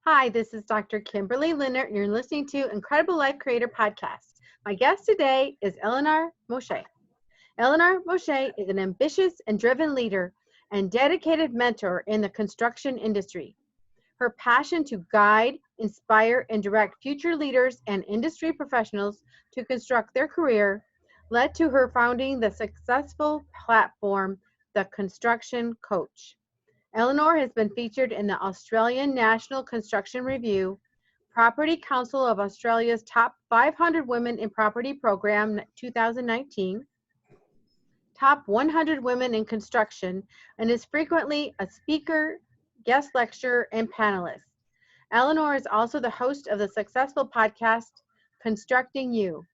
Hi, this is Dr. Kimberley Linert, and you're listening to Incredible Life Creator Podcast. My guest today is Elinor Moshe. Elinor Moshe is an ambitious and driven leader and dedicated mentor in the construction industry. Her passion to guide, inspire, and direct future leaders and industry professionals to construct their career led to her founding the successful platform, The Construction Coach. Elinor has been featured in the Australian National Construction Review, Property Council of Australia's Top 500 Women in Property Program 2019, Top 100 Women in Construction, and is frequently a speaker, guest lecturer, and panelist. Elinor is also the host of the successful podcast, Constructing You.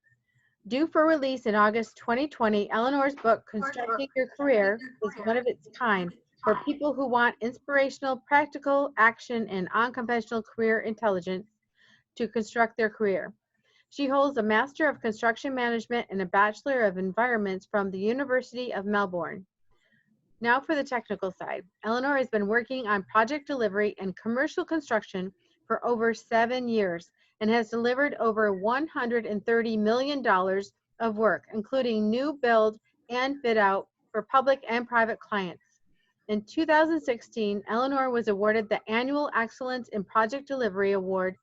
Due for release in August 2020, Elinor's book, Constructing Your Career, is one of its kind for people who want inspirational, practical action, and unconventional career intelligence to construct their career. She holds a Master of Construction Management and a Bachelor of Environments from the University of Melbourne. Now for the technical side. Elinor has been working on project delivery and commercial construction for over 7 years and has delivered over $130 million of work, including new build and fit out for public and private clients. In 2016, Elinor was awarded the Annual Excellence in Project Delivery Award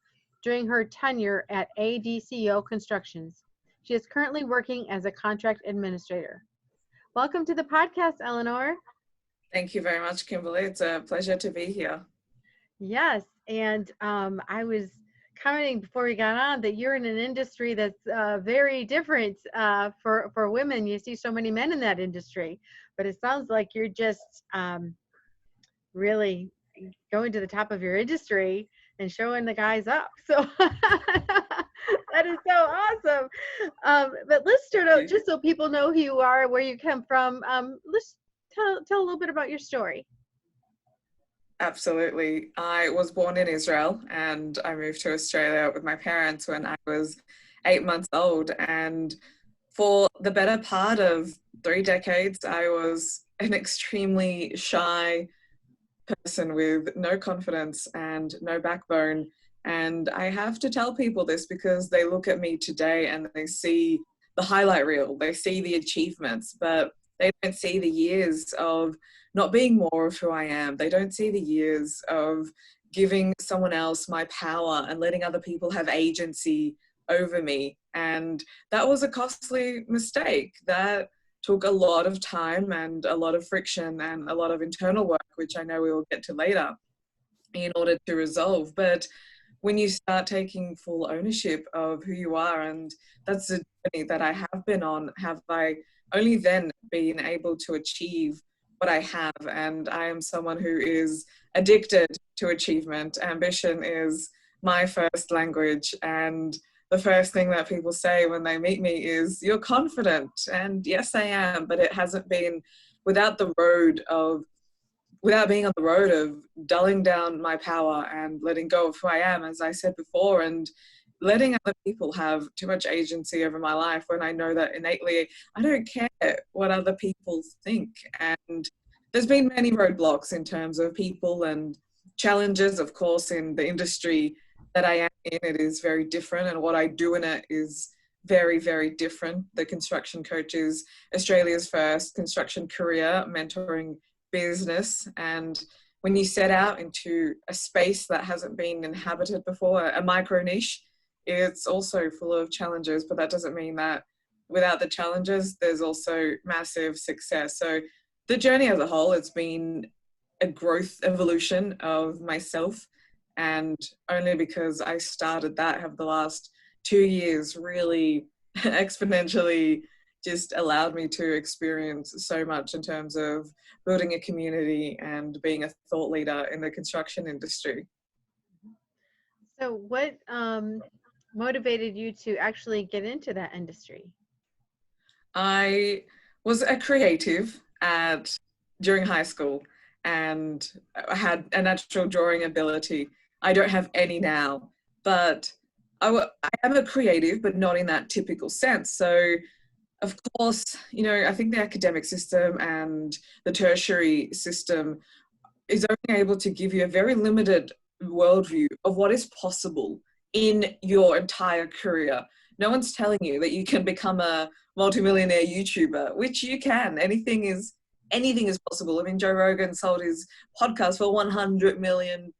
during her tenure at ADCO Constructions. She is currently working as a contract administrator. Welcome to the podcast, Elinor. Thank you very much, Kimberly. It's a pleasure to be here. Yes, and I was commenting before we got on that you're in an industry that's very different for women. You see so many men in that industry, but it sounds like you're just really going to the top of your industry and showing the guys up. So that is so awesome. But let's start out, just so people know who you are, where you come from. Let's tell a little bit about your story. Absolutely. I was born in Israel and I moved to Australia with my parents when I was 8 months old. And for the better part of 3 decades, I was an extremely shy person with no confidence and no backbone. And I have to tell people this because they look at me today and they see the highlight reel, they see the achievements, but they don't see the years of not being more of who I am. They don't see the years of giving someone else my power and letting other people have agency over me. And that was a costly mistake. That took a lot of time and a lot of friction and a lot of internal work, which I know we will get to later, in order to resolve. But when you start taking full ownership of who you are, and that's the journey that I have been on, have I only then been able to achieve what I have. And I am someone who is addicted to achievement. Ambition is my first language. And the first thing that people say when they meet me is, "You're confident." And yes, I am, but it hasn't been without being on the road of dulling down my power and letting go of who I am, as I said before, and letting other people have too much agency over my life when I know that innately I don't care what other people think. And there's been many roadblocks in terms of people and challenges. Of course, in the industry that I am in, it is very different, and what I do in it is very, very different. The Construction Coach is Australia's first construction career mentoring business, and when you set out into a space that hasn't been inhabited before, a micro niche, it's also full of challenges, but that doesn't mean that without the challenges, there's also massive success. So the journey as a whole, it's been a growth evolution of myself, and only because I started that have the last 2 years really exponentially just allowed me to experience so much in terms of building a community and being a thought leader in the construction industry. So what motivated you to actually get into that industry? I was a creative during high school, and I had a natural drawing ability. I don't have any now, but I am a creative, but not in that typical sense. So of course, I think the academic system and the tertiary system is only able to give you a very limited worldview of what is possible in your entire career. No one's telling you that you can become a multimillionaire YouTuber, which you can. Anything is possible. I mean, Joe Rogan sold his podcast for $100 million.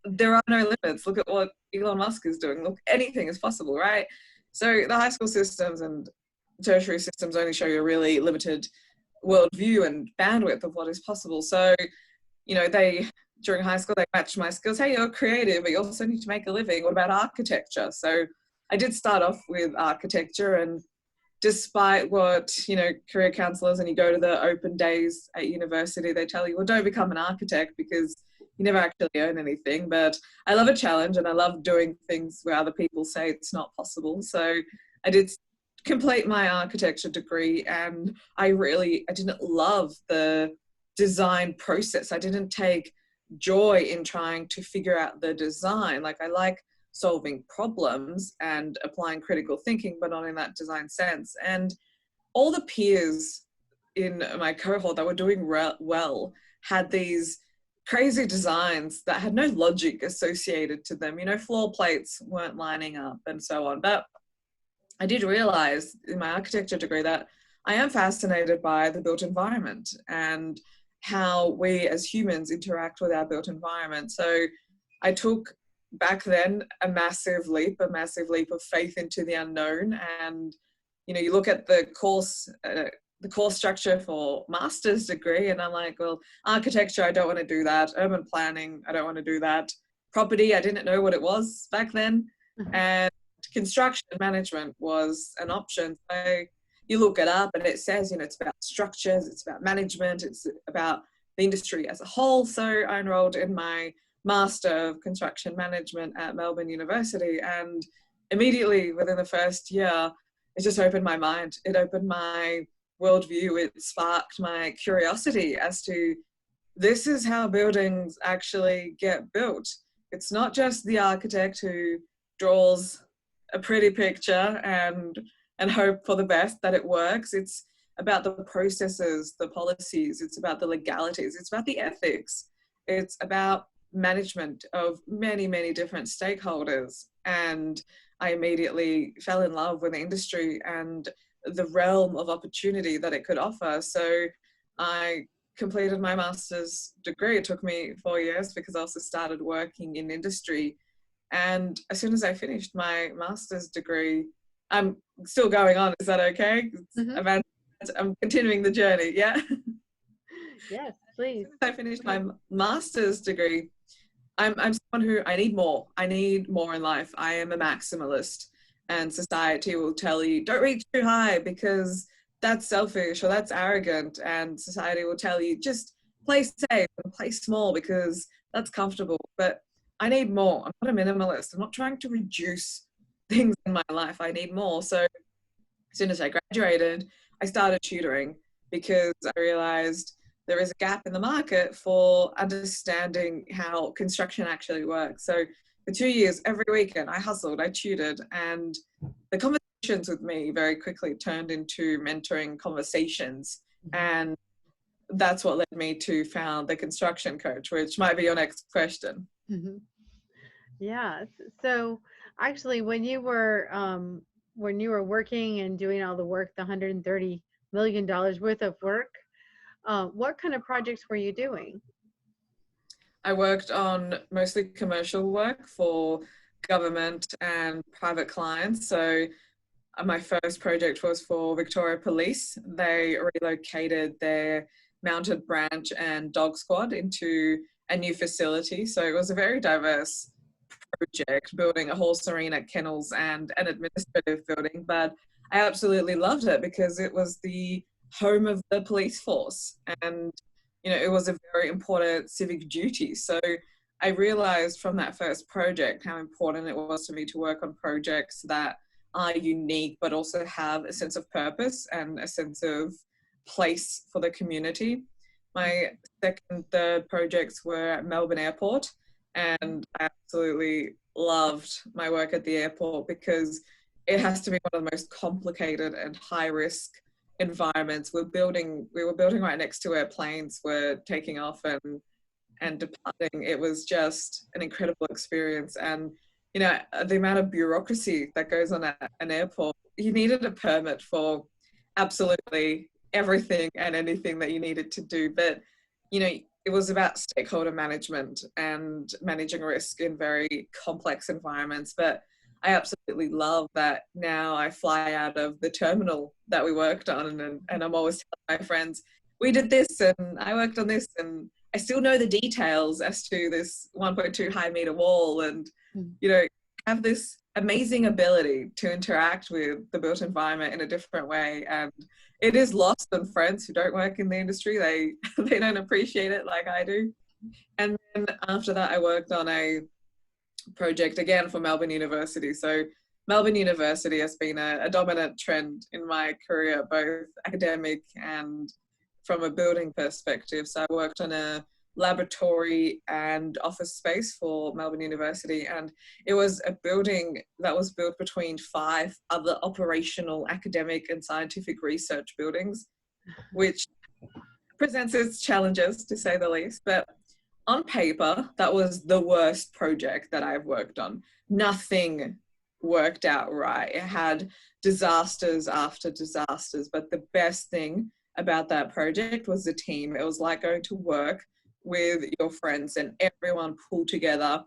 There are no limits. Look at what Elon Musk is doing. Look, anything is possible, right? So the high school systems and tertiary systems only show you a really limited worldview and bandwidth of what is possible. So, you know, during high school, they matched my skills. Hey, you're creative, but you also need to make a living. What about architecture? So I did start off with architecture, and despite what, you know, career counselors, and you go to the open days at university, they tell you, well, don't become an architect because you never actually earn anything. But I love a challenge, and I love doing things where other people say it's not possible. So I did complete my architecture degree, and I didn't love the design process. I didn't take joy in trying to figure out the design. Like, I like solving problems and applying critical thinking, but not in that design sense. And all the peers in my cohort that were doing well had these crazy designs that had no logic associated to them. You know, floor plates weren't lining up and so on. But I did realize in my architecture degree that I am fascinated by the built environment and how we as humans interact with our built environment. So I took back then a massive leap of faith into the unknown. And, you know, you look at the course structure for master's degree, and I'm like, well, architecture, I don't want to do that. Urban planning, I don't want to do that. Property, I didn't know what it was back then. And construction management was an option. So you look it up and it says, you know, it's about structures, it's about management, it's about the industry as a whole. So I enrolled in my Master of Construction Management at Melbourne University, and immediately within the first year, it just opened my mind. It opened my worldview. It sparked my curiosity as to, this is how buildings actually get built. It's not just the architect who draws a pretty picture and hope for the best that it works. It's about the processes, the policies, it's about the legalities, it's about the ethics, it's about management of many, many different stakeholders. And I immediately fell in love with the industry and the realm of opportunity that it could offer. So I completed my master's degree. It took me 4 years because I also started working in industry. And as soon as I finished my master's degree, I'm still going on. Is that okay? Mm-hmm. I'm continuing the journey. Yeah. Yes, please. As I finished my master's degree, I'm someone who I need more. I need more in life. I am a maximalist, and society will tell you, don't reach too high because that's selfish or that's arrogant. And society will tell you, just play safe and play small because that's comfortable. But I need more. I'm not a minimalist. I'm not trying to reduce things in my life. I need more. So as soon as I graduated, I started tutoring because I realized there is a gap in the market for understanding how construction actually works. So for 2 years, every weekend, I hustled, I tutored, and the conversations with me very quickly turned into mentoring conversations. And that's what led me to found the Construction Coach, which might be your next question. Mm-hmm. Yeah. So actually, when you were working and doing all the work, the $130 million worth of work, what kind of projects were you doing? I worked on mostly commercial work for government and private clients. So my first project was for Victoria Police. They relocated their mounted branch and dog squad into a new facility. So it was a very diverse project, building a horse arena, kennels, and an administrative building. But I absolutely loved it because it was the home of the police force, and you know, it was a very important civic duty. So I realized from that first project how important it was to me to work on projects that are unique but also have a sense of purpose and a sense of place for the community. My third projects were at Melbourne Airport, and I absolutely loved my work at the airport because it has to be one of the most complicated and high risk environments. We were building right next to where planes were taking off and departing, it was just an incredible experience. And, you know, the amount of bureaucracy that goes on at an airport, you needed a permit for absolutely everything and anything that you needed to do. But, you know, it was about stakeholder management and managing risk in very complex environments. But I absolutely love that now I fly out of the terminal that we worked on, and I'm always telling my friends, we did this and I worked on this, and I still know the details as to this 1.2 high meter wall, and, you know, have this amazing ability to interact with the built environment in a different way. And it is lost on friends who don't work in the industry. They don't appreciate it like I do. And then after that, I worked on a project again for Melbourne University. So Melbourne University has been a dominant trend in my career, both academic and from a building perspective. So I worked on a laboratory and office space for Melbourne University, and it was a building that was built between 5 other operational academic and scientific research buildings, which presents its challenges, to say the least. But on paper, that was the worst project that I've worked on. Nothing worked out right. It had disasters after disasters, but the best thing about that project was the team. It was like going to work with your friends and everyone pulled together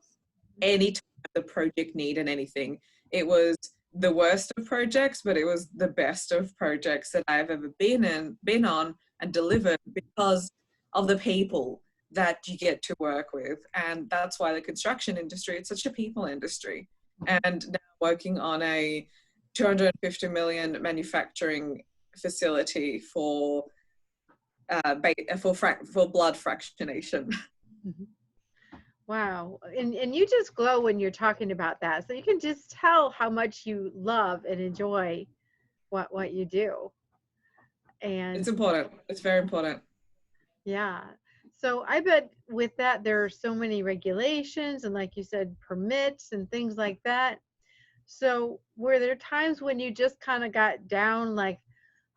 anytime the project needed anything. It was the worst of projects, but it was the best of projects that I've ever been on and delivered, because of the people that you get to work with. And that's why the construction industry, it's such a people industry. And now working on a 250 million manufacturing facility for blood fractionation. Wow. And you just glow when you're talking about that. So you can just tell how much you love and enjoy what you do. And it's important. It's very important. Yeah. So I bet with that, there are so many regulations and, like you said, permits and things like that. So were there times when you just kind of got down, like,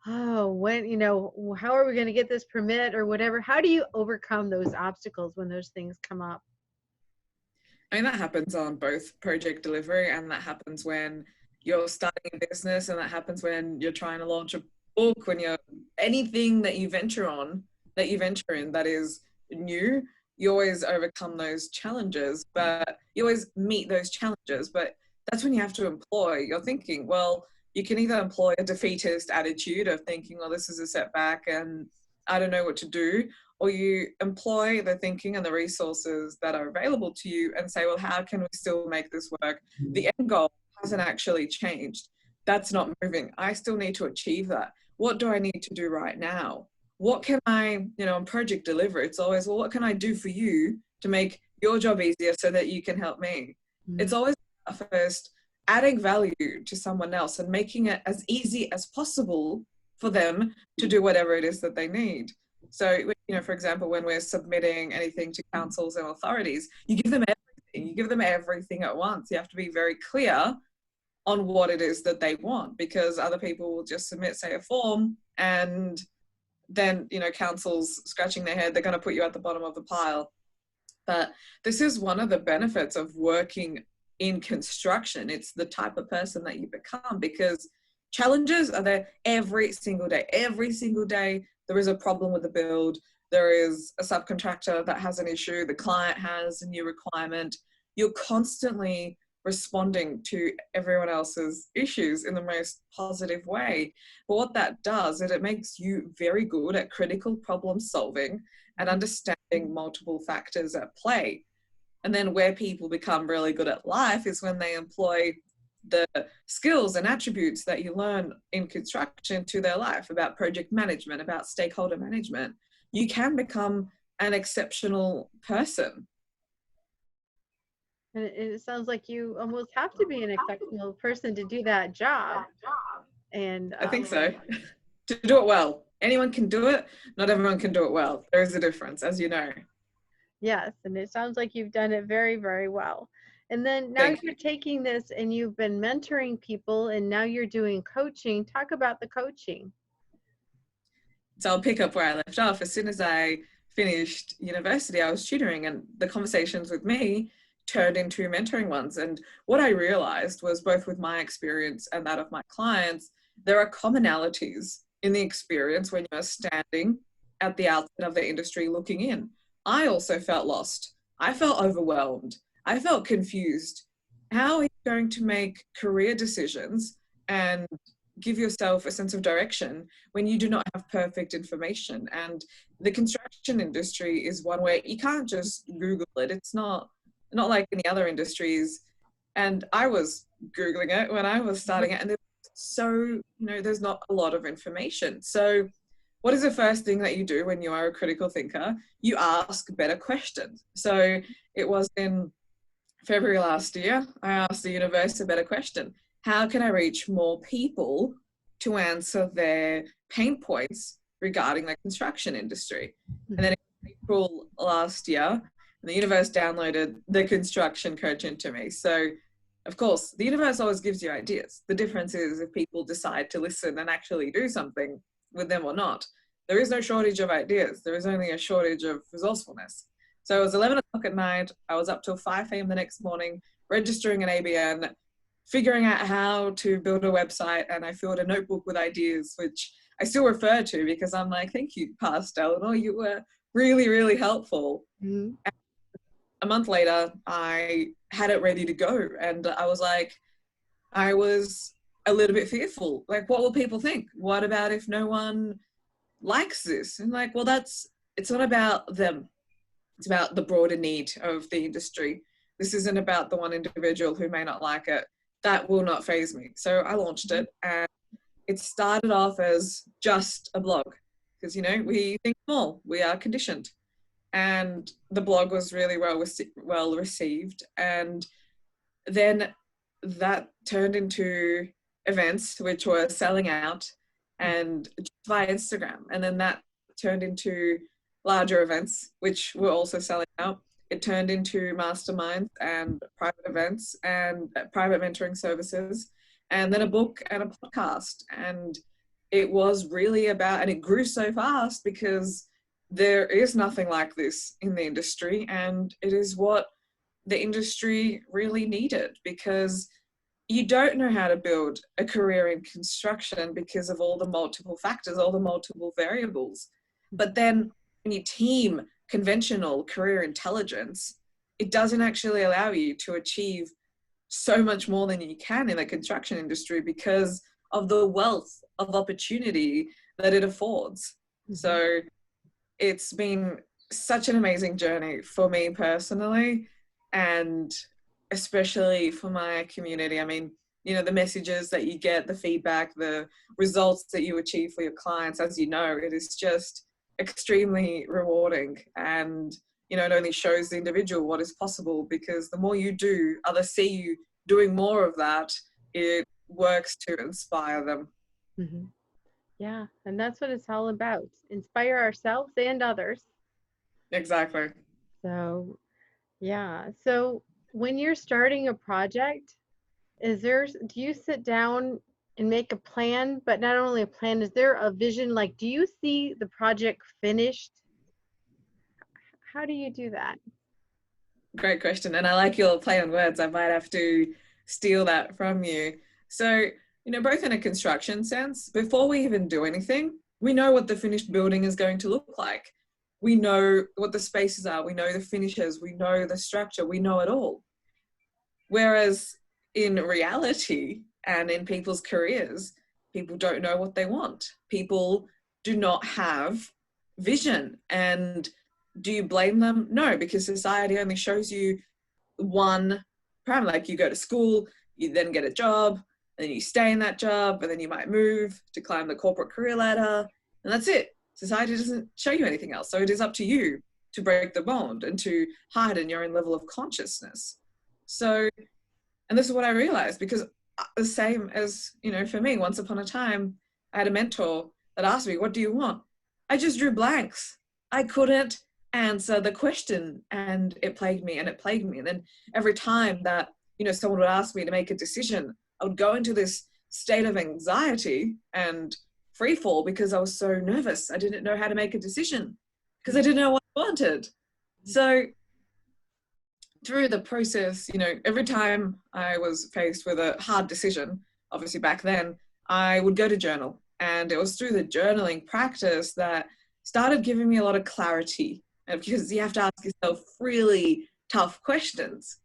oh, when, how are we going to get this permit or whatever? How do you overcome those obstacles when those things come up? I mean, that happens on both project delivery, and that happens when you're starting a business, and that happens when you're trying to launch a book, when you're anything that you venture in that is new. You always overcome those challenges, but you always meet those challenges. But that's when you have to employ your thinking. Well, you can either employ a defeatist attitude of thinking, well, this is a setback and I don't know what to do, or you employ the thinking and the resources that are available to you and say, well, how can we still make this work? The end goal hasn't actually changed. That's not moving. I still need to achieve that. What do I need to do right now? What can I, on project delivery, it's always, well, what can I do for you to make your job easier so that you can help me? Mm-hmm. It's always first adding value to someone else and making it as easy as possible for them to do whatever it is that they need. So, for example, when we're submitting anything to councils and authorities, you give them everything. You give them everything at once. You have to be very clear on what it is that they want, because other people will just submit, say, a form, and then, councils scratching their head, they're going to put you at the bottom of the pile. But this is one of the benefits of working in construction. It's the type of person that you become, because challenges are there every single day. Every single day there is a problem with the build. There is a subcontractor that has an issue. The client has a new requirement. You're constantly responding to everyone else's issues in the most positive way. But what that does is it makes you very good at critical problem solving and understanding multiple factors at play. And then where people become really good at life is when they employ the skills and attributes that you learn in construction to their life, about project management, about stakeholder management. You can become an exceptional person. And it sounds like you almost have to be an exceptional person to do that job. And I think so. To do it well. Anyone can do it. Not everyone can do it well. There is a difference, as you know. Yes, and it sounds like you've done it very, very well. And then now you're taking this and you've been mentoring people, and now you're doing coaching. Talk about the coaching. So I'll pick up where I left off. As soon as I finished university, I was tutoring, and the conversations with me turned into mentoring ones. And what I realized was, both with my experience and that of my clients, there are commonalities in the experience when you're standing at the outset of the industry looking in. I also felt lost. I felt overwhelmed. I felt confused. How are you going to make career decisions and give yourself a sense of direction when you do not have perfect information? And the construction industry is one where you can't just Google it. It's not like any other industries. And I was Googling it when I was starting it, and there's not a lot of information. So what is the first thing that you do when you are a critical thinker? You ask better questions. So it was in February last year, I asked the universe a better question. How can I reach more people to answer their pain points regarding the construction industry? And then in April last year, the universe downloaded the construction coach into me. So of course, the universe always gives you ideas. The difference is if people decide to listen and actually do something with them or not. There is no shortage of ideas. There is only a shortage of resourcefulness. So it was 11 o'clock at night. I was up till 5 a.m. the next morning, registering an ABN, figuring out how to build a website, and I filled a notebook with ideas, which I still refer to because I'm like, thank you, past Elinor. You were really, really helpful. Mm-hmm. A month later, I had it ready to go. And I was a little bit fearful. Like, what will people think? What about if no one likes this? And like, well, it's not about them. It's about the broader need of the industry. This isn't about the one individual who may not like it. That will not faze me. So I launched it, and it started off as just a blog because, we think small, we are conditioned. And the blog was really well received. And then that turned into events, which were selling out, and via Instagram. And then that turned into larger events, which were also selling out. It turned into masterminds and private events and private mentoring services, and then a book and a podcast. And it was really about, and it grew so fast because there is nothing like this in the industry, and it is what the industry really needed, because you don't know how to build a career in construction because of all the multiple factors, all the multiple variables. But then when you team conventional career intelligence, it doesn't actually allow you to achieve so much more than you can in the construction industry because of the wealth of opportunity that it affords. Mm-hmm. So it's been such an amazing journey for me personally, and especially for my community. I mean, the messages that you get, the feedback, the results that you achieve for your clients, as you know, it is just extremely rewarding. And, it only shows the individual what is possible, because the more you do, others see you doing more of that, it works to inspire them. Mm-hmm. Yeah, and that's what it's all about. Inspire ourselves and others. Exactly. So, yeah. So when you're starting a project, do you sit down and make a plan? But not only a plan, is there a vision? Like, do you see the project finished? How do you do that? Great question. And I like your play on words. I might have to steal that from you. So, both in a construction sense, before we even do anything, we know what the finished building is going to look like. We know what the spaces are. We know the finishes. We know the structure. We know it all. Whereas in reality and in people's careers, people don't know what they want. People do not have vision. And do you blame them? No, because society only shows you one parameter. Like, you go to school, you then get a job, and then you stay in that job, and then you might move to climb the corporate career ladder, and that's it. Society doesn't show you anything else. So it is up to you to break the bond and to heighten your own level of consciousness. So, and this is what I realized, because the same as, for me, once upon a time, I had a mentor that asked me, what do you want? I just drew blanks. I couldn't answer the question, and it plagued me. And then every time that, someone would ask me to make a decision, I would go into this state of anxiety and free fall because I was so nervous. I didn't know how to make a decision because I didn't know what wanted. So through the process, every time I was faced with a hard decision, obviously back then, I would go to journal. And it was through the journaling practice that started giving me a lot of clarity, because you have to ask yourself really tough questions.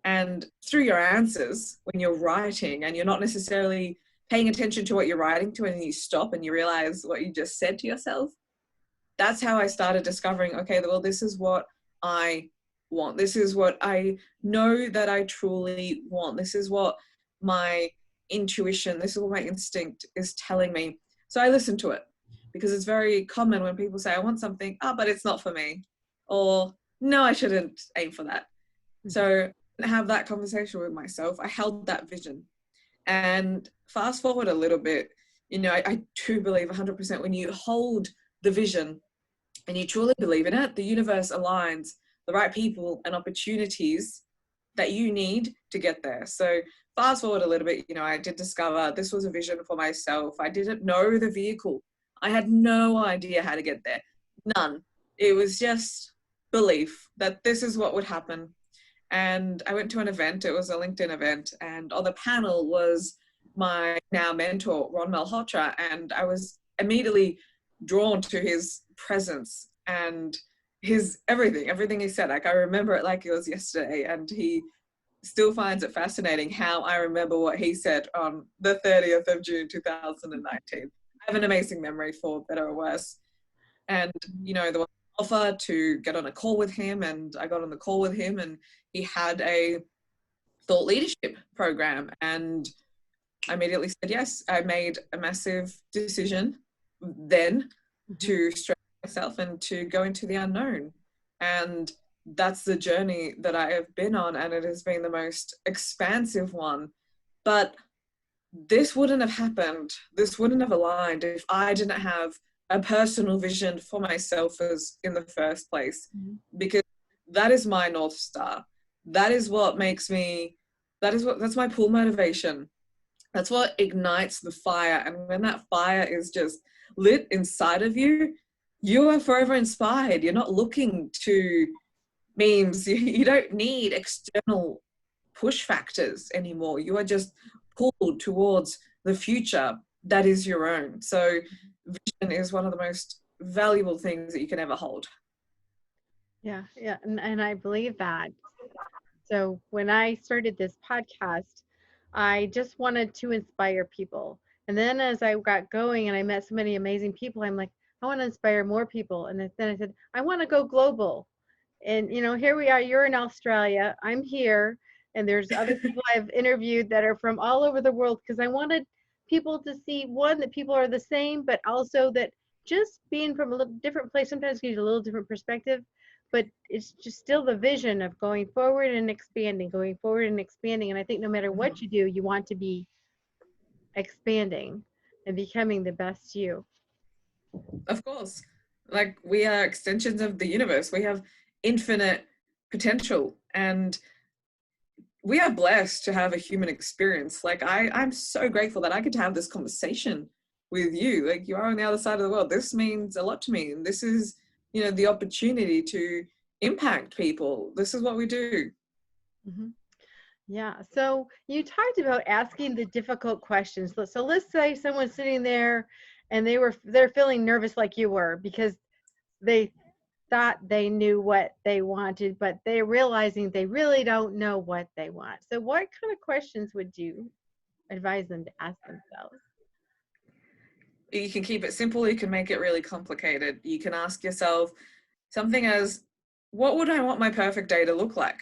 And through your answers, when you're writing and you're not necessarily paying attention to what you're writing to, and you stop and you realize what you just said to yourself, that's how I started discovering, okay, well, this is what I want. This is what I know that I truly want. This is what my intuition, this is what my instinct is telling me. So I listen to it, because it's very common when people say, I want something, but it's not for me. Or, no, I shouldn't aim for that. So I have that conversation with myself. I held that vision. And fast forward a little bit, I do believe 100% when you hold the vision and you truly believe in it, the universe aligns the right people and opportunities that you need to get there. So fast forward a little bit, I did discover this was a vision for myself. I didn't know the vehicle. I had no idea how to get there. None. It was just belief that this is what would happen. And I went to an event. It was a LinkedIn event. And on the panel was my now mentor, Ron Malhotra. And I was immediately drawn to his presence and his everything he said. Like, I remember it like it was yesterday, and he still finds it fascinating how I remember what he said on the 30th of June 2019. I have an amazing memory, for better or worse. And there was an offer to get on a call with him, and I got on the call with him, and he had a thought leadership program, and I immediately said yes. I made a massive decision then to stretch myself and to go into the unknown. And that's the journey that I have been on, and it has been the most expansive one. But this wouldn't have happened, this wouldn't have aligned if I didn't have a personal vision for myself as in the first place, because that is my North Star. That is what makes me, that's my pull motivation. That's what ignites the fire. And when that fire is just lit inside of you, you are forever inspired. You're not looking to memes. You don't need external push factors anymore. You are just pulled towards the future that is your own. So vision is one of the most valuable things that you can ever hold. Yeah. And I believe that. So when I started this podcast, I just wanted to inspire people. And then as I got going and I met so many amazing people, I'm like, I want to inspire more people. And then I said, I want to go global. And, here we are, you're in Australia, I'm here, and there's other people I've interviewed that are from all over the world, because I wanted people to see, one, that people are the same, but also that just being from a little different place sometimes gives you a little different perspective, but it's just still the vision of going forward and expanding, going forward and expanding. And I think no matter what you do, you want to be expanding and becoming the best you. Of course. Like, we are extensions of the universe. We have infinite potential, and we are blessed to have a human experience. Like, I'm so grateful that I get to have this conversation with you. Like, you are on the other side of the world. This means a lot to me. And this is, the opportunity to impact people. This is what we do. Mm-hmm. Yeah. So you talked about asking the difficult questions. So let's say someone's sitting there and they're feeling nervous like you were, because they thought they knew what they wanted, but they're realizing they really don't know what they want. So what kind of questions would you advise them to ask themselves? You can keep it simple. You can make it really complicated. You can ask yourself something as, what would I want my perfect day to look like?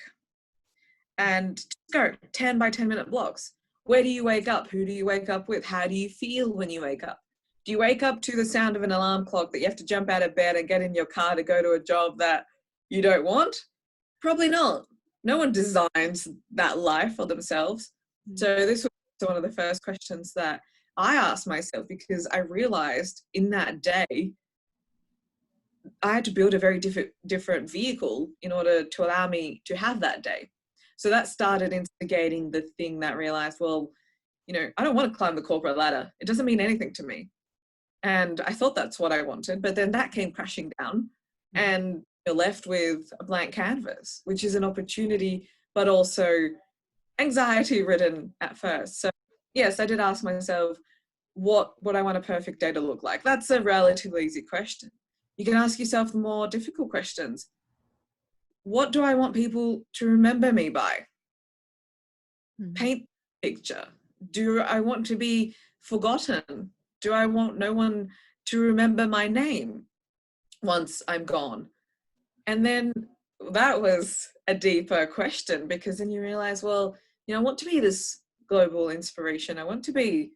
And just go 10 by 10 minute blocks. Where do you wake up? Who do you wake up with? How do you feel when you wake up? Do you wake up to the sound of an alarm clock that you have to jump out of bed and get in your car to go to a job that you don't want? Probably not. No one designs that life for themselves. So this was one of the first questions that I asked myself, because I realized in that day, I had to build a very different vehicle in order to allow me to have that day. So that started instigating the thing that realized, well, I don't want to climb the corporate ladder. It doesn't mean anything to me. And I thought that's what I wanted, but then that came crashing down. And you're left with a blank canvas, which is an opportunity, but also anxiety ridden at first. So yes, I did ask myself, what would I want a perfect day to look like? That's a relatively easy question. You can ask yourself the more difficult questions. What do I want people to remember me by? Paint a picture. Do I want to be forgotten? Do I want no one to remember my name once I'm gone? And then that was a deeper question, because then you realize, well, I want to be this global inspiration. I want to be,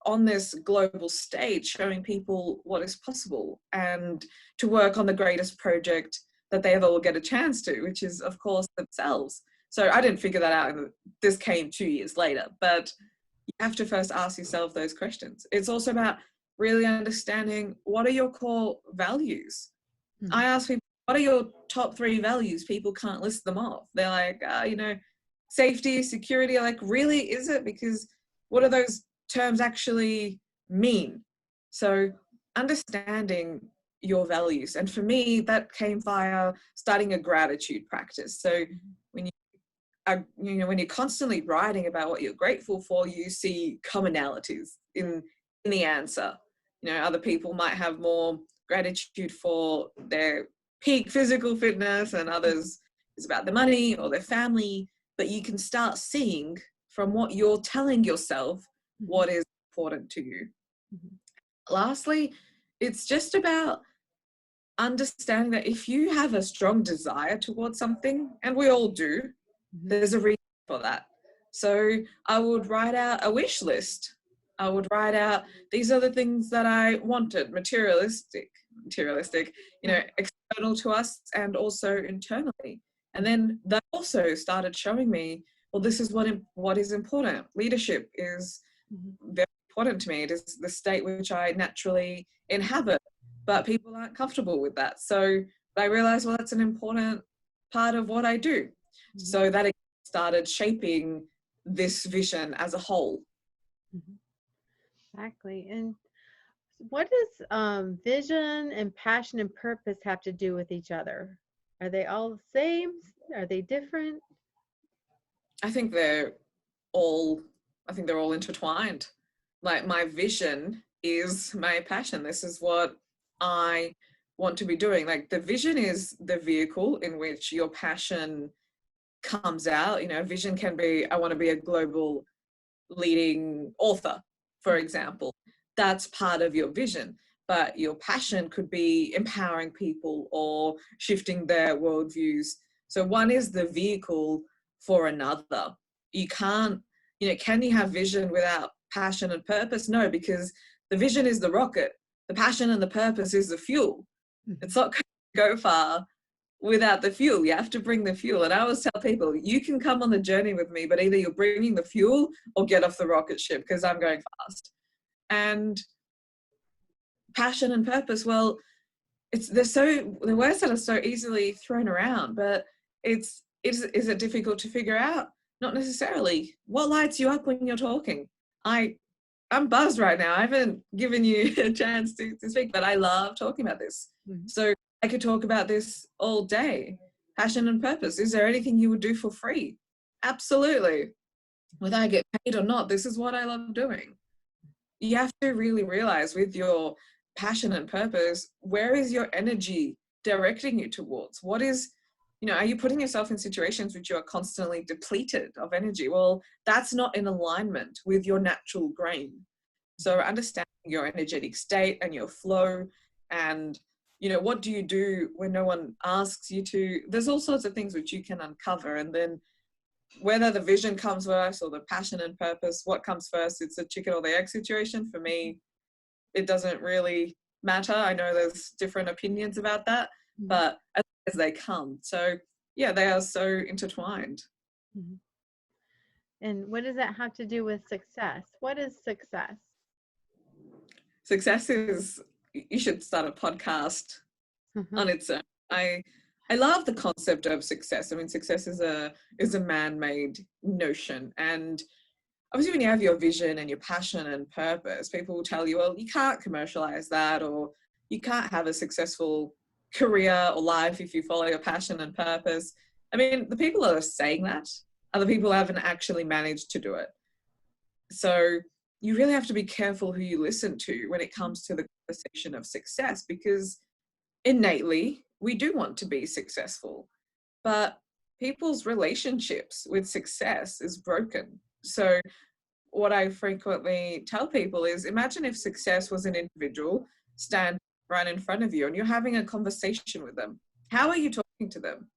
on this global stage showing people what is possible, and to work on the greatest project that they ever will get a chance to, which is, of course, themselves. So I didn't figure that out, and this came 2 years later, but you have to first ask yourself those questions. It's also about really understanding, what are your core values? I ask people, what are your top 3 values? People can't list them off. They're like, safety, security. Like, really, is it? Because what do those terms actually mean? So understanding your values. And for me, that came via starting a gratitude practice. So when when you're constantly writing about what you're grateful for, you see commonalities in the answer. Other people might have more gratitude for their peak physical fitness, and others is about the money or their family. But you can start seeing from what you're telling yourself what is important to you. Lastly, it's just about understanding that if you have a strong desire towards something, and we all do, there's a reason for that. So I would write out a wish list. I would write out, these are the things that I wanted, materialistic, external to us and also internally. And then that also started showing me, well, this is what is important. Leadership is very important to me. It is the state which I naturally inhabit, but people aren't comfortable with that. So I realized, well, that's an important part of what I do. So that started shaping this vision as a whole. Exactly. And what does vision and passion and purpose have to do with each other? Are they all the same? Are they different? I think they're all intertwined. Like, my vision is my passion. This is what I want to be doing. Like, the vision is the vehicle in which your passion comes out. Vision can be, I want to be a global leading author, for example. That's part of your vision. But your passion could be empowering people or shifting their worldviews. So one is the vehicle for another. You can't, can you have vision without passion and purpose? No, because the vision is the rocket. The passion and the purpose is the fuel. It's not going to go far without the fuel. You have to bring the fuel. And I always tell people, you can come on the journey with me, but either you're bringing the fuel or get off the rocket ship, because I'm going fast. And passion and purpose, well, the words that are so easily thrown around, but is it difficult to figure out? Not necessarily. What lights you up when you're talking? I'm buzzed right now. I haven't given you a chance to speak, but I love talking about this. So I could talk about this all day. Passion and purpose. Is there anything you would do for free? Absolutely. Whether I get paid or not, this is what I love doing. You have to really realize, with your passion and purpose, where is your energy directing you towards? What is, are you putting yourself in situations which you are constantly depleted of energy? Well, that's not in alignment with your natural grain. So understanding your energetic state and your flow, and what do you do when no one asks you to? There's all sorts of things which you can uncover. And then whether the vision comes first or the passion and purpose, what comes first? It's a chicken or the egg situation. For me, it doesn't really matter. I know there's different opinions about that, but as they come. So yeah, they are so intertwined. And what does that have to do with success? What is success? Success is, you should start a podcast on its own. I love the concept of success. I mean, success is a man-made notion. And obviously when you have your vision and your passion and purpose, people will tell you, well, you can't commercialize that, or you can't have a successful career or life if you follow your passion and purpose. I mean, the people that are saying that are the people who haven't actually managed to do it. So you really have to be careful who you listen to when it comes to the conversation of success, because innately we do want to be successful, but people's relationships with success is broken. So what I frequently tell people is, imagine if success was an individual stand right in front of you and you're having a conversation with them. How are you talking to them?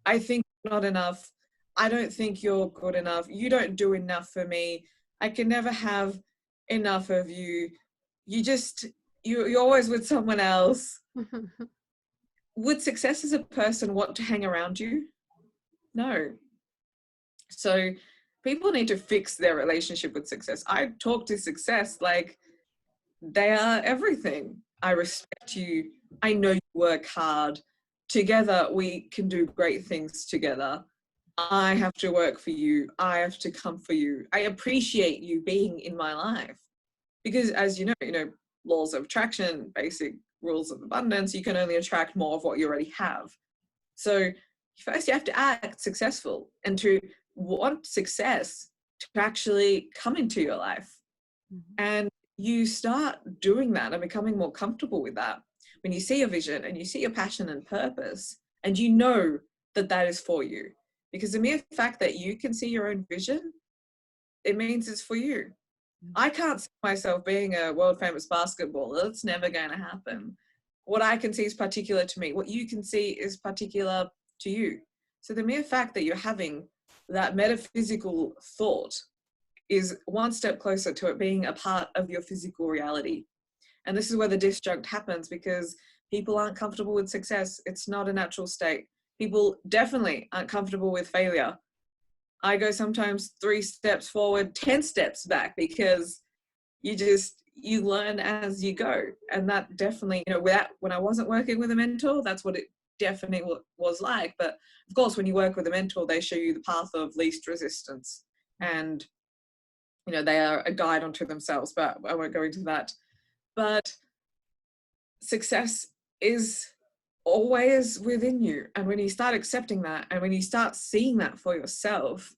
I think not enough. I don't think you're good enough. You don't do enough for me. I can never have enough of you. You're always with someone else. Would success as a person want to hang around you? No. So people need to fix their relationship with success. I talk to success like they are everything. I respect you. I know you work hard. Together, we can do great things together. I have to work for you. I have to come for you. I appreciate you being in my life. Because as you know, laws of attraction, basic rules of abundance, you can only attract more of what you already have. So first you have to act successful and to want success to actually come into your life. And you start doing that and becoming more comfortable with that when you see your vision and you see your passion and purpose, and you know that that is for you. Because the mere fact that you can see your own vision, it means it's for you. I can't see myself being a world famous basketballer. It's never going to happen. What I can see is particular to me. What you can see is particular to you. So the mere fact that you're having that metaphysical thought is one step closer to it being a part of your physical reality. And this is where the disjunct happens, because people aren't comfortable with success. It's not a natural state. People definitely aren't comfortable with failure. I go sometimes 3 steps forward, 10 steps back, because you learn as you go. And that definitely, when I wasn't working with a mentor, that's what it definitely was like. But of course, when you work with a mentor, they show you the path of least resistance. And, they are a guide unto themselves, but I won't go into that. But success is always within you. And when you start accepting that, and when you start seeing that for yourself,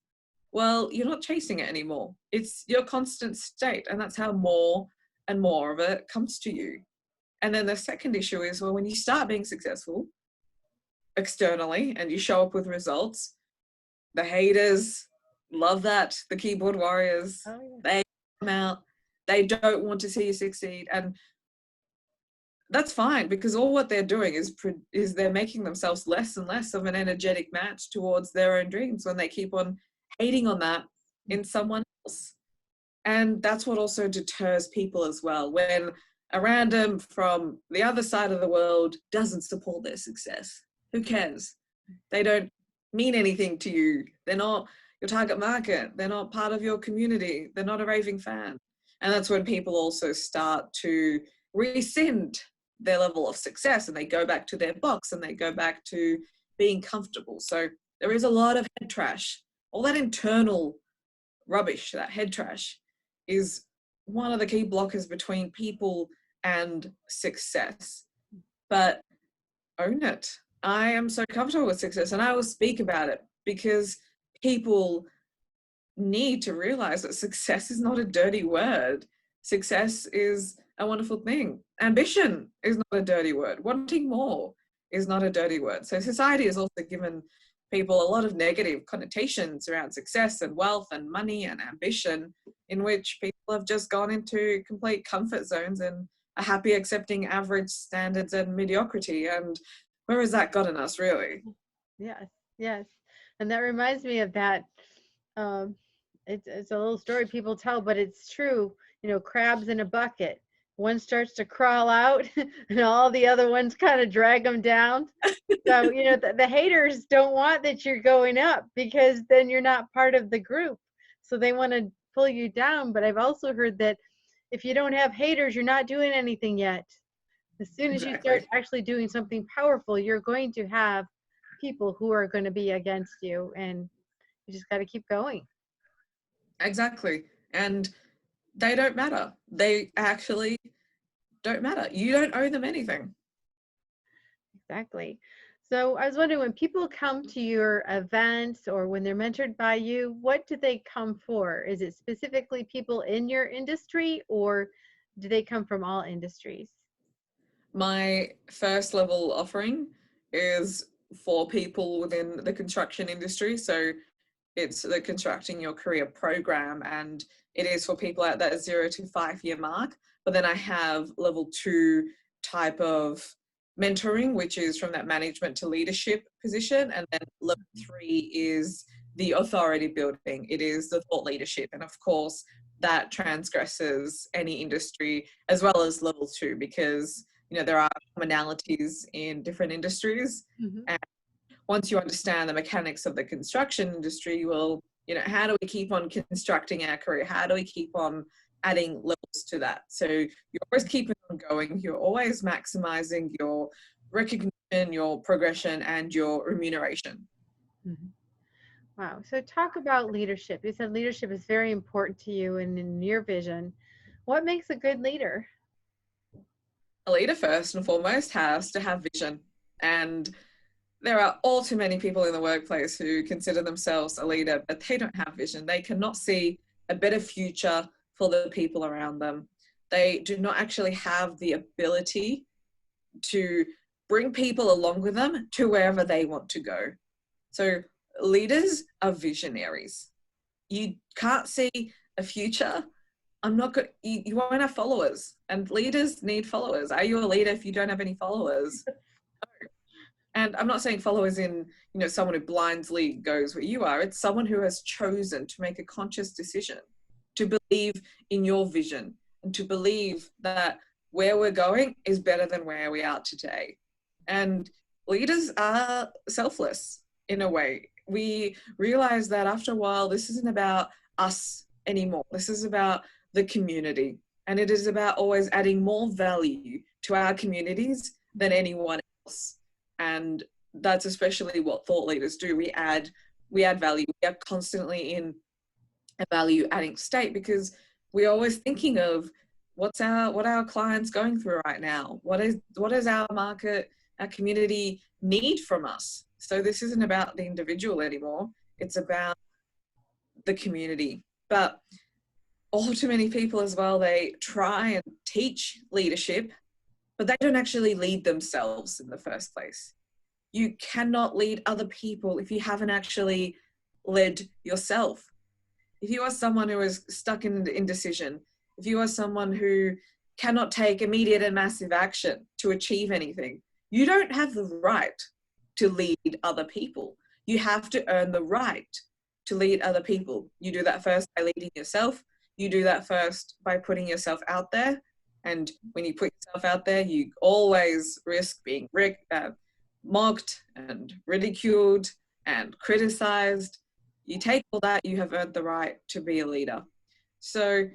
well, you're not chasing it anymore. It's your constant state. And that's how more and more of it comes to you. And then the second issue is, well, when you start being successful externally and you show up with results, the haters love that. The keyboard warriors, they come out. They don't want to see you succeed. And that's fine, because all what they're doing is they're making themselves less and less of an energetic match towards their own dreams when they keep on hating on that in someone else. And that's what also deters people as well, when a random from the other side of the world doesn't support their success. Who cares? They don't mean anything to you. They're not your target market. They're not part of your community. They're not a raving fan. And that's when people also start to rescind their level of success, and they go back to their box and they go back to being comfortable. So there is a lot of head trash. All that internal rubbish, that head trash, is one of the key blockers between people and success. But own it. I am so comfortable with success, and I will speak about it, because people need to realize that success is not a dirty word. Success is a wonderful thing. Ambition is not a dirty word. Wanting more is not a dirty word. So society has also given people a lot of negative connotations around success and wealth and money and ambition, in which people have just gone into complete comfort zones and are happy accepting average standards and mediocrity. And where has that gotten us, really? Yes. And that reminds me of that. It's a little story people tell, but it's true. Crabs in a bucket. One starts to crawl out and all the other ones kind of drag them down. So, the haters don't want that you're going up, because then you're not part of the group. So they want to pull you down. But I've also heard that if you don't have haters, you're not doing anything yet. As soon as you start actually doing something powerful, you're going to have people who are going to be against you, and you just got to keep going. Exactly. And they don't matter. They actually don't matter. You don't owe them anything. Exactly. So I was wondering, when people come to your events or when they're mentored by you, what do they come for? Is it specifically people in your industry, or do they come from all industries? My first level offering is for people within the construction industry. So it's the Constructing Your Career program, and it is for people at that 0 to 5 year mark. But then I have level 2 type of mentoring, which is from that management to leadership position. And then level 3 is the authority building. It is the thought leadership. And of course, that transgresses any industry, as well as level 2, because there are commonalities in different industries. Mhm. And once you understand the mechanics of the construction industry, well, how do we keep on constructing our career? How do we keep on adding levels to that? So you're always keeping on going. You're always maximizing your recognition, your progression, and your remuneration. Mhm. Wow. So talk about leadership. You said leadership is very important to you and in your vision. What makes a good leader? A leader, first and foremost, has to have vision. And there are all too many people in the workplace who consider themselves a leader, but they don't have vision. They cannot see a better future for the people around them. They do not actually have the ability to bring people along with them to wherever they want to go. So leaders are visionaries. You can't see a future. I'm not good. You won't have followers, and leaders need followers. Are you a leader if you don't have any followers? And I'm not saying followers in, someone who blindly goes where you are. It's someone who has chosen to make a conscious decision to believe in your vision and to believe that where we're going is better than where we are today. And leaders are selfless in a way. We realize that after a while, this isn't about us anymore. This is about the community. And it is about always adding more value to our communities than anyone else. And that's especially what thought leaders do. We add value. We are constantly in a value adding state, because we're always thinking of what our clients going through right now. What is our market, our community need from us? So this isn't about the individual anymore. It's about the community. But all too many people as well, they try and teach leadership, but they don't actually lead themselves in the first place. You cannot lead other people if you haven't actually led yourself. If you are someone who is stuck in indecision, if you are someone who cannot take immediate and massive action to achieve anything, you don't have the right to lead other people. You have to earn the right to lead other people. You do that first by leading yourself. You do that first by putting yourself out there. And when you put yourself out there, you always risk being mocked and ridiculed and criticized. You take all that, you have earned the right to be a leader. So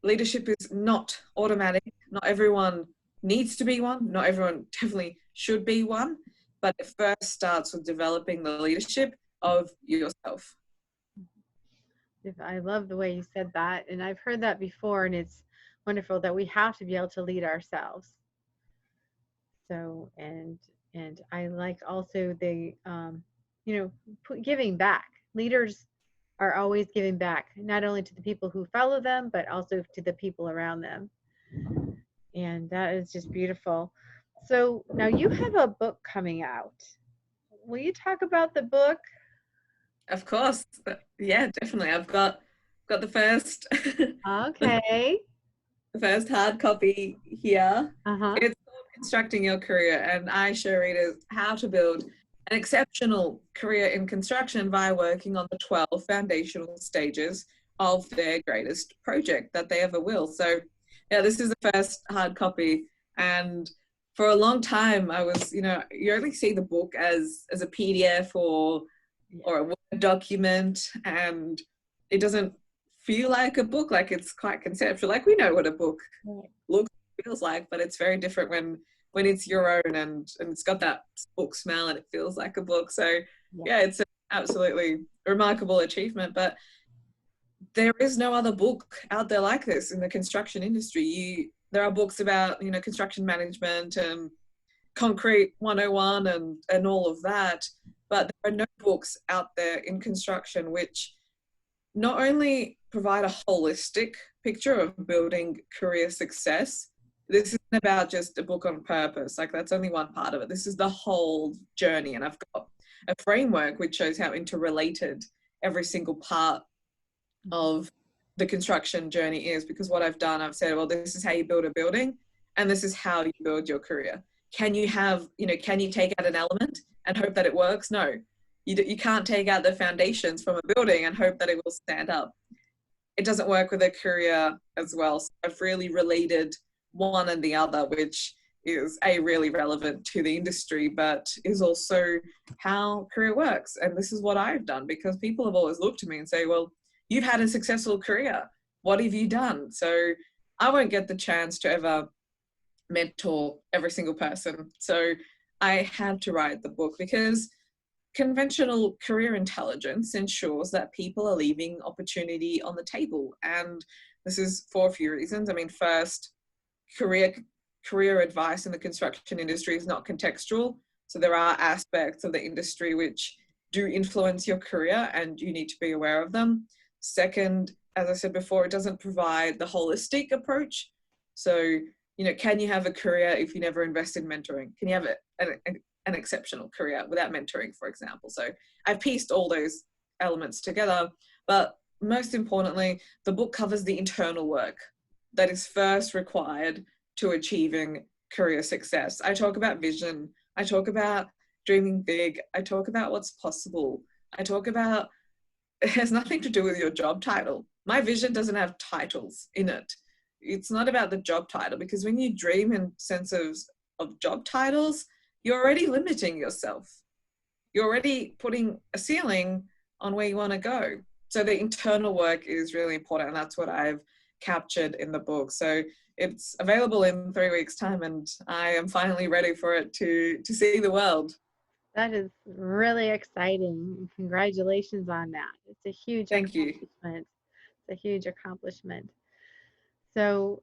leadership is not automatic. Not everyone needs to be one. Not everyone definitely should be one. But it first starts with developing the leadership of yourself. I love the way you said that. And I've heard that before, and it's wonderful that we have to be able to lead ourselves. So, and I like also the, giving back. Leaders are always giving back, not only to the people who follow them, but also to the people around them. And that is just beautiful. So now you have a book coming out. Will you talk about the book? Of course. Yeah, definitely. I've got the first Okay. the first hard copy here. Uh-huh. It's called Constructing Your Career, and I show readers how to build an exceptional career in construction by working on the 12 foundational stages of their greatest project that they ever will. So yeah, this is the first hard copy, and for a long time I was, you only see the book as a PDF or a Word document, and it doesn't feel like a book. Like, it's quite conceptual. Like, we know what a book looks, feels like, but it's very different when it's your own, and it's got that book smell and it feels like a book. So yeah, it's an absolutely remarkable achievement. But there is no other book out there like this in the construction industry. There are books about, construction management and concrete 101 and all of that, but there are no books out there in construction which not only provide a holistic picture of building career success. This isn't about just a book on purpose. Like, that's only one part of it. This is the whole journey. And I've got a framework which shows how interrelated every single part of the construction journey is, because what I've done, I've said, well, this is how you build a building and this is how you build your career. Can you take out an element and hope that it works? No, you can't take out the foundations from a building and hope that it will stand up. It doesn't work with a career as well. So I've really related one and the other, which is really relevant to the industry, but is also how career works. And this is what I've done, because people have always looked to me and say, well, you've had a successful career. What have you done? So I won't get the chance to ever mentor every single person. So I had to write the book, because conventional career intelligence ensures that people are leaving opportunity on the table. And this is for a few reasons. I mean, first, career advice in the construction industry is not contextual. So there are aspects of the industry which do influence your career and you need to be aware of them. Second, as I said before, it doesn't provide the holistic approach. So, can you have a career if you never invest in mentoring? Can you have an exceptional career without mentoring, for example? So I've pieced all those elements together, but most importantly, the book covers the internal work that is first required to achieving career success. I talk about vision. I talk about dreaming big. I talk about what's possible. I talk about, it has nothing to do with your job title. My vision doesn't have titles in it. It's not about the job title, because when you dream in sense of job titles, you're already limiting yourself. You're already putting a ceiling on where you want to go. So the internal work is really important, and that's what I've captured in the book. So it's available in 3 weeks' time, and I am finally ready for it to see the world. That is really exciting. Congratulations on that. It's a huge Thank accomplishment. you. It's a huge accomplishment. So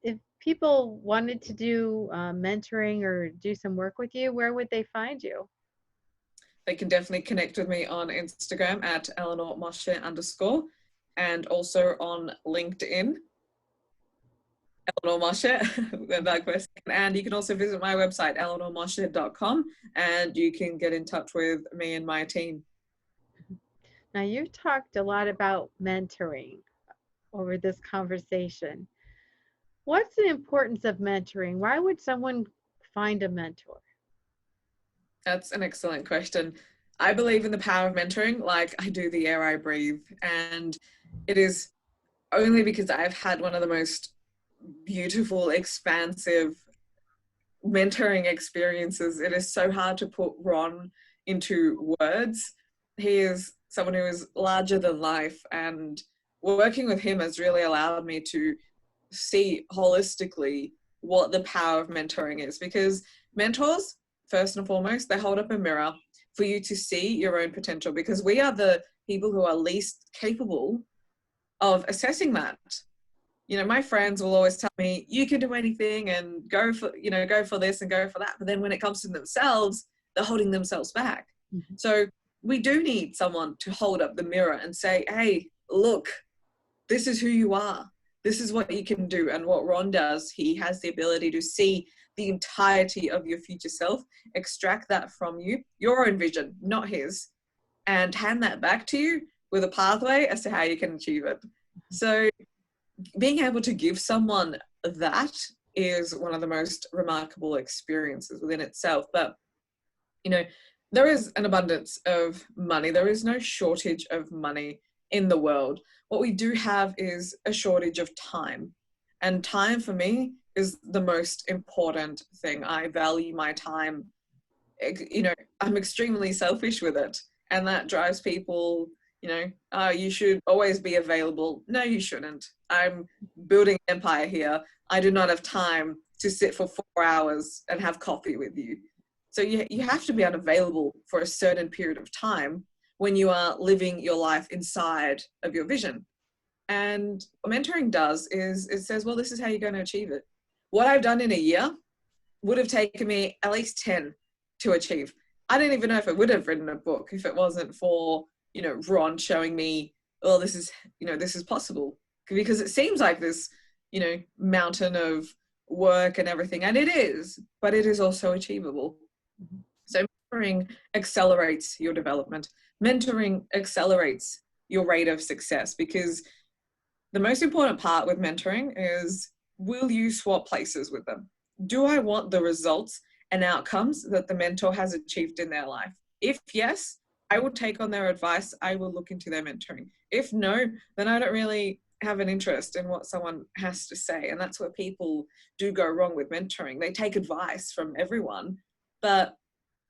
if people wanted to do mentoring or do some work with you, where would they find you? They can definitely connect with me on Instagram at Elinor Moshe _ and also on LinkedIn, Elinor Moshe. And you can also visit my website, elinormoshe.com, and you can get in touch with me and my team. Now, you've talked a lot about mentoring over this conversation. What's the importance of mentoring? Why would someone find a mentor? That's an excellent question. I believe in the power of mentoring, like I do the air I breathe. And it is only because I've had one of the most beautiful, expansive mentoring experiences. It is so hard to put Ron into words. He is someone who is larger than life, and working with him has really allowed me to see holistically what the power of mentoring is, because mentors, first and foremost, they hold up a mirror for you to see your own potential, because we are the people who are least capable of assessing that. My friends will always tell me, you can do anything and go for this and go for that. But then when it comes to themselves, they're holding themselves back. Mm-hmm. So we do need someone to hold up the mirror and say, hey, look, this is who you are. This is what you can do. And what Ron does, he has the ability to see the entirety of your future self, extract that from you, your own vision, not his, and hand that back to you with a pathway as to how you can achieve it. So being able to give someone that is one of the most remarkable experiences within itself. But, there is an abundance of money. There is no shortage of money in the world. What we do have is a shortage of time. And time for me is the most important thing. I value my time. I'm extremely selfish with it. And that drives people, you should always be available. No, you shouldn't. I'm building an empire here. I do not have time to sit for 4 hours and have coffee with you. So you have to be unavailable for a certain period of time when you are living your life inside of your vision. And what mentoring does is it says, well, this is how you're going to achieve it. What I've done in a year would have taken me at least 10 to achieve. I don't even know if I would have written a book if it wasn't for, Ron showing me, oh, this is possible. Because it seems like this, mountain of work and everything, and it is, but it is also achievable. Mhm. So mentoring accelerates your development. Mentoring accelerates your rate of success, because the most important part with mentoring is, will you swap places with them? Do I want the results and outcomes that the mentor has achieved in their life? If yes, I will take on their advice. I will look into their mentoring. If no, then I don't really have an interest in what someone has to say. And that's where people do go wrong with mentoring. They take advice from everyone, but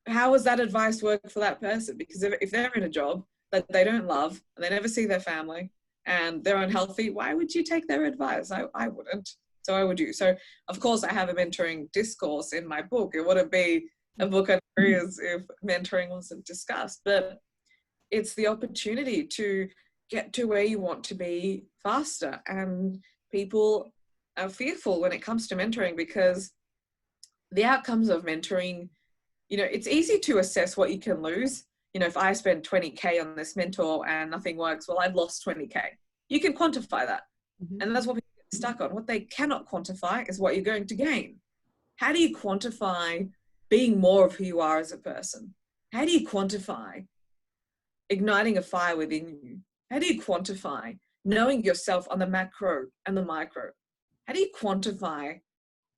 how does that advice work for that person? Because if they're in a job that they don't love and they never see their family and they're unhealthy, why would you take their advice? I wouldn't. So I would you. So of course I have a mentoring discourse in my book. It wouldn't be a book on careers if mentoring wasn't discussed, but it's the opportunity to get to where you want to be faster. And people are fearful when it comes to mentoring, because the outcomes of mentoring, it's easy to assess what you can lose. If I spend 20K on this mentor and nothing works, well, I've lost 20K. You can quantify that. Mhm. And that's what people get stuck on. What they cannot quantify is what you're going to gain. How do you quantify being more of who you are as a person? How do you quantify igniting a fire within you? How do you quantify knowing yourself on the macro and the micro? How do you quantify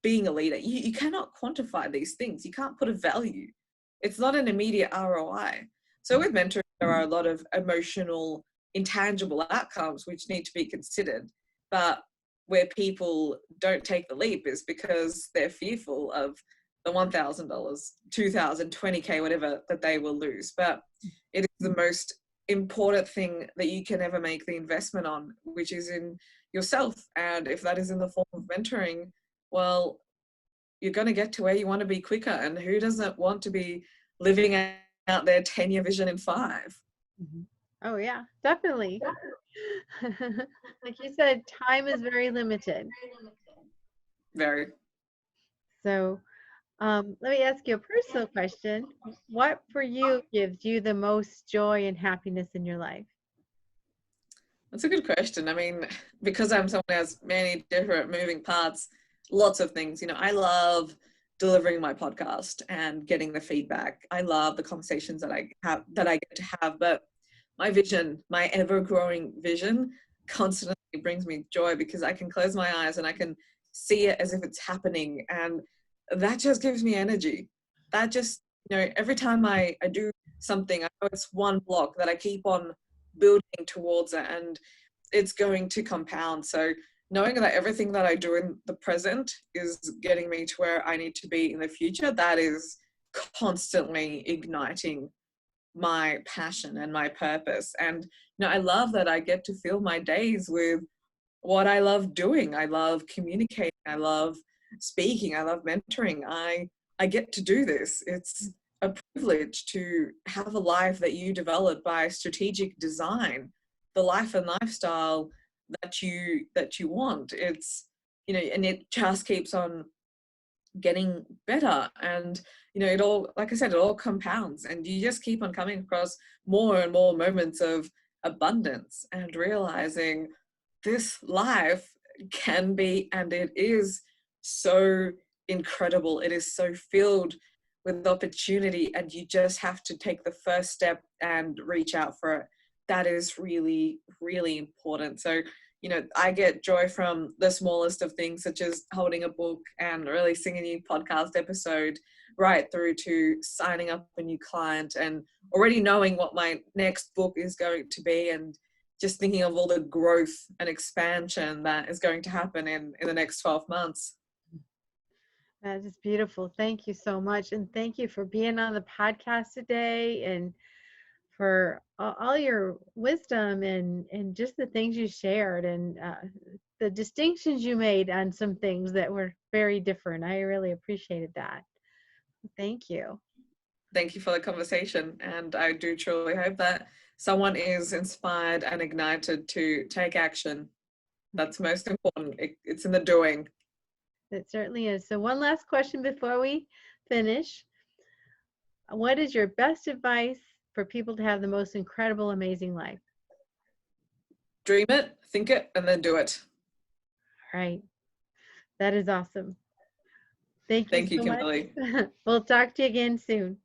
being a leader? You cannot quantify these things. You can't put a value. It's not an immediate ROI. So with mentoring, there are a lot of emotional, intangible outcomes which need to be considered. But where people don't take the leap is because they're fearful of the $1,000, $2,000, $20K, whatever that they will lose. But it is the most important thing that you can ever make the investment on, which is in yourself. And if that is in the form of mentoring, well, you're going to get to where you want to be quicker. And who doesn't want to be living out their 10-year vision in 5? Mhm. Oh yeah, definitely. Like you said, time is very limited. Very. So let me ask you a personal question. What for you gives you the most joy and happiness in your life? That's a good question. I mean, because I'm someone who has many different moving parts, lots of things. I love delivering my podcast and getting the feedback. I love the conversations that I get to have. But my vision, my ever-growing vision, constantly brings me joy, because I can close my eyes and I can see it as if it's happening, and that just gives me energy. That just, every time I do something, I know it's one block that I keep on building towards it, and it's going to compound. So knowing that everything that I do in the present is getting me to where I need to be in the future, that is constantly igniting my passion and my purpose. And I love that I get to fill my days with what I love doing. I love communicating. I love speaking. I love mentoring. I get to do this. It's a privilege to have a life that you develop by strategic design, the life and lifestyle that you want. It's, and it just keeps on getting better. And it all, like I said, it all compounds, and you just keep on coming across more and more moments of abundance and realizing this life can be, and it is so incredible. It is so filled with opportunity, and you just have to take the first step and reach out for it. That is really, really important. So I get joy from the smallest of things, such as holding a book and releasing a new podcast episode, right through to signing up a new client and already knowing what my next book is going to be, and just thinking of all the growth and expansion that is going to happen in the next 12 months. That is beautiful. Thank you so much. And thank you for being on the podcast today, and for all your wisdom, and just the things you shared, and the distinctions you made on some things that were very different. I really appreciated that. Thank you. Thank you for the conversation. And I do truly hope that someone is inspired and ignited to take action. That's most important. It's in the doing. It certainly is. So one last question before we finish. What is your best advice for people to have the most incredible, amazing life? Dream it, think it, and then do it. All right. That is awesome. Thank you Thank you, so much. Kimberly. We'll talk to you again soon.